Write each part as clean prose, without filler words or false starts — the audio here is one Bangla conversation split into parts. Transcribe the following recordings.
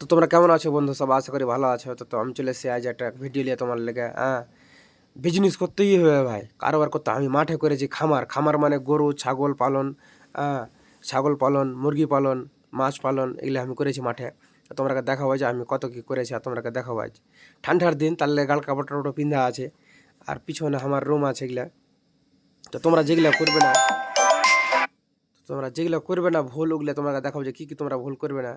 তো তোমরা কেমন আছো বন্ধু? সব আশা করি ভালো আছো। তো আমি চলে এসেছি আজ একটা ভিডিও নিয়ে তোমার লেগে। বিজনেস করতেই হবে ভাই, কারোবার করতে। আমি মাঠে করেছি খামার। খামার মানে গরু ছাগল পালন, ছাগল পালন, মুরগি পালন, মাছ পালন, এগুলো আমি করেছি মাঠে। তো তোমরাকে দেখাবো যে আমি কত কী করেছি, আর তোমরাকে দেখাবো আজ। ঠান্ডার দিন, তাহলে গাল কাপড় টাপড় পিন্ধা আছে, আর পিছনে আমার রুম আছে এগুলা। তো তোমরা যেগুলো করবে না ভুল, ওগুলো তোমরা দেখাবো যে কী কী তোমরা ভুল করবে না।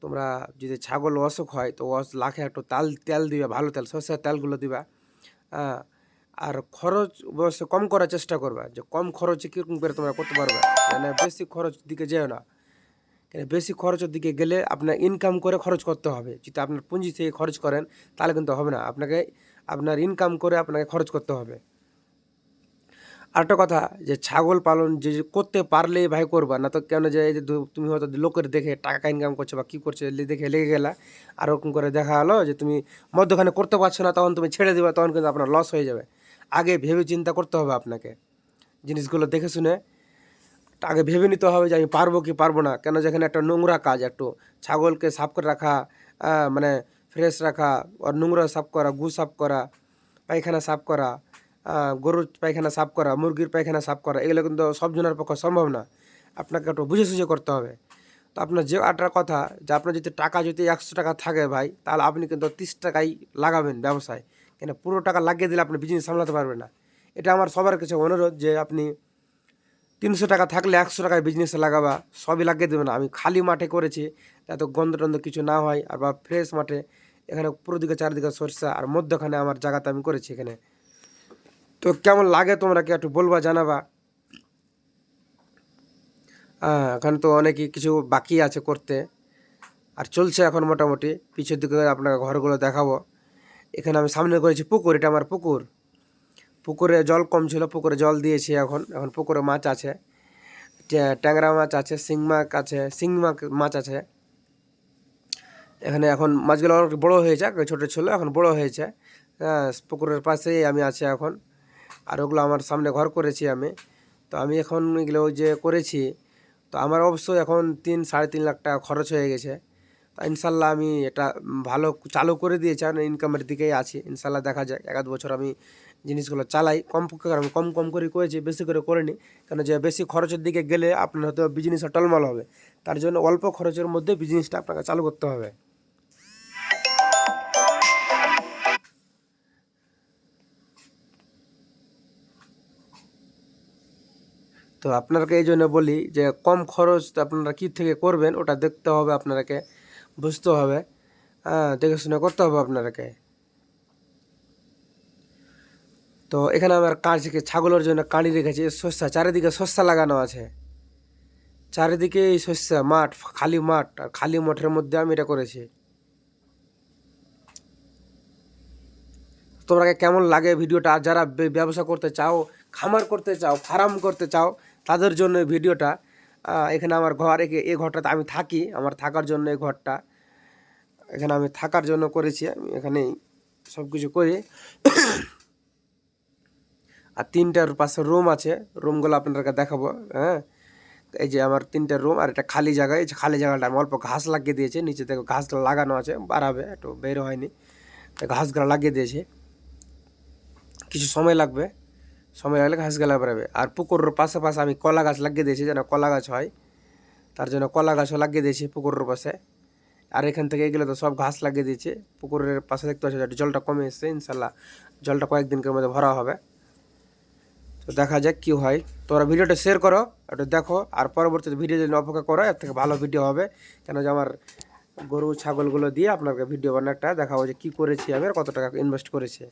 তোমরা যদি ছাগল অসুখ হয় তো লাখে একটু তেল দিবা, ভালো তেল, সরষের তেলগুলো দিবা। হ্যাঁ, আর খরচ অবশ্য কম করার চেষ্টা করবা, যে কম খরচে কীরকম করে তোমরা করতে পারবে। মানে বেশি খরচ দিকে যেও না, কেন বেশি খরচের দিকে গেলে আপনার ইনকাম করে খরচ করতে হবে। যদি আপনার পুঁজি থেকে খরচ করেন তাহলে কিন্তু হবে না, আপনাকে আপনার ইনকাম করে আপনাকে খরচ করতে হবে। আরেকটা কথা, যে ছাগল পালন যে করতে পারলেই ভাই করবা, না তো কেন যে এই যে তুমি হয়তো লোকের দেখে টাকা ইনকাম করছো বা কী করছো দেখে লেগে গেলা, আর ওরকম করে দেখা হলো যে তুমি মধ্যখানে করতে পারছো না, তখন তুমি ছেড়ে দেবে, তখন কিন্তু আপনার লস হয়ে যাবে। আগে ভেবে চিন্তা করতে হবে আপনাকে, জিনিসগুলো দেখে শুনে আগে ভেবে নিতে হবে যে আমি পারবো কি পারবো না। কেন যেখানে একটা নোংরা কাজ, একটু ছাগলকে সাফ করে রাখা, মানে ফ্রেশ রাখা, আর নোংরা সাফ করা, গু সাফ করা, পায়খানা সাফ করা, গরুর পায়খানা সাফ করা, মুরগির পায়খানা সাফ করা, এগুলো কিন্তু সব জনের পক্ষে সম্ভব না। আপনাকে একটু বুঝে সুঝে করতে হবে। তো আপনার যে আটার কথা, যে আপনার যদি টাকা যদি 100 টাকা থাকে ভাই, তাহলে আপনি কিন্তু 30 টাকাই লাগাবেন ব্যবসায়। কেন পুরো টাকা লাগিয়ে দিলে আপনি বিজনেস সামলাতে পারবেন না। এটা আমার সবার কাছে অনুরোধ, যে আপনি 300 টাকা থাকলে 100 টাকায় বিজনেসে লাগাবা, সবই লাগিয়ে দেবে না। আমি খালি মাঠে করেছি, এত গন্ধ টন্ধ কিছু না হয়, আর বা ফ্রেশ মাঠে। এখানে পুরো দিকে চারিদিকে সরষা, আর মধ্যখানে আমার জায়গাতে আমি করেছি এখানে। তো কেমন লাগে তোমরা কি একটু বলবা, জানাবা। এখন তো অনেকই কিছু বাকি আছে করতে, আর চলছে এখন মোটামুটি। পিছের দিকে আপনাকে ঘরগুলো দেখাবো। এখানে আমি সামনে করেছি পুকুর, এটা আমার পুকুর। পুকুরে জল কম ছিল, পুকুরে জল দিয়েছি। এখন এখন পুকুরে মাছ আছে, ট্যাংরা মাছ আছে, শিং মাছ আছে এখানে। এখন মাছগুলো অনেক বড়ো হয়েছে, আগে ছোটো ছিল, এখন বড়ো হয়েছে। পুকুরের পাশেই আমি আছি এখন। আর ওগুলো আমার সামনে ঘর করেছি আমি। তো আমি এখন এগুলো যে করেছি, তো আমার অবশ্যই এখন 3-3.5 লাখ টাকা খরচ হয়ে গেছে। তো ইনশাল্লাহ আমি এটা ভালো চালু করে দিয়েছি, আর ইনকামের দিকেই আছি। ইনশাল্লাহ দেখা যায় 1-2 বছর আমি জিনিসগুলো চালাই। কম পক্ষে আমি কম করে করেছি, বেশি করে করিনি। কেন যে বেশি খরচের দিকে গেলে আপনার হয়তো বিজনেসটা টলমল হবে। তার জন্য অল্প খরচের মধ্যে বিজনেসটা আপনাকে চালু করতে হবে। তো আপনাকে এই জন্য বলি যে কম খরচ আপনারা কী থেকে করবেন, ওটা দেখতে হবে, আপনাকে বুঝতে হবে। দেখে শুনে করতে হবে আপনাকে। তো এখানে আমার ছাগলের জন্য কাঁড়ি রেখেছি, চারিদিকে শস্য লাগানো আছে। চারিদিকে এই শস্য মাঠ, খালি মাঠ, আর খালি মাঠের মধ্যে আমি এটা করেছি। তোমরা কেমন লাগে ভিডিওটা? আর যারা ব্যবসা করতে চাও, খামার করতে চাও, ফার্ম করতে চাও, তাদের জন্য এই ভিডিওটা। এখানে আমার ঘর, এই ঘরটাতে আমি থাকি, আমার থাকার জন্য এই ঘরটা। এখানে আমি থাকার জন্য করেছি, আমি এখানেই সব কিছু করি। আর 3টার পাশে রুম আছে, রুমগুলো আপনাদেরকে দেখাবো। এই যে আমার 3টে রুম, আর একটা খালি জায়গা। এই যে খালি জায়গাটা আমি অল্প ঘাস লাগিয়ে দিয়েছি, নিচে থেকে ঘাসগুলো লাগানো আছে, বাড়াবে, একটু বের হয়নি, ঘাসগুলো লাগিয়ে দিয়েছি। কিছু সময় লাগবে, সময় লাগলে ঘাসগুলো বেরোবে। আর পুকুরের পাশে আমি কলা গাছ লাগিয়ে দিয়েছি, যেন কলা গাছ হয়, তার জন্য কলা গাছও লাগিয়ে দিয়েছি পুকুরের পাশে। আর এখান থেকে এগুলো তো সব ঘাস লাগিয়ে দিয়েছে। পুকুরের পাশে দেখতে পাচ্ছি জলটা কমে এসছে, ইনশাল্লাহ জলটা কয়েকদিনের মধ্যে ভরা হবে। তো দেখা যাক কী হয়। তোমরা ভিডিওটা শেয়ার করো, একটু দেখো, আর পরবর্তীতে ভিডিও যদি অপেক্ষা করো, এর থেকে ভালো ভিডিও হবে। কেন যে আমার গরু ছাগলগুলো দিয়ে আপনাকে ভিডিও বানানোটা দেখাবো, যে কী করেছি আমি আর কত টাকা ইনভেস্ট করেছি।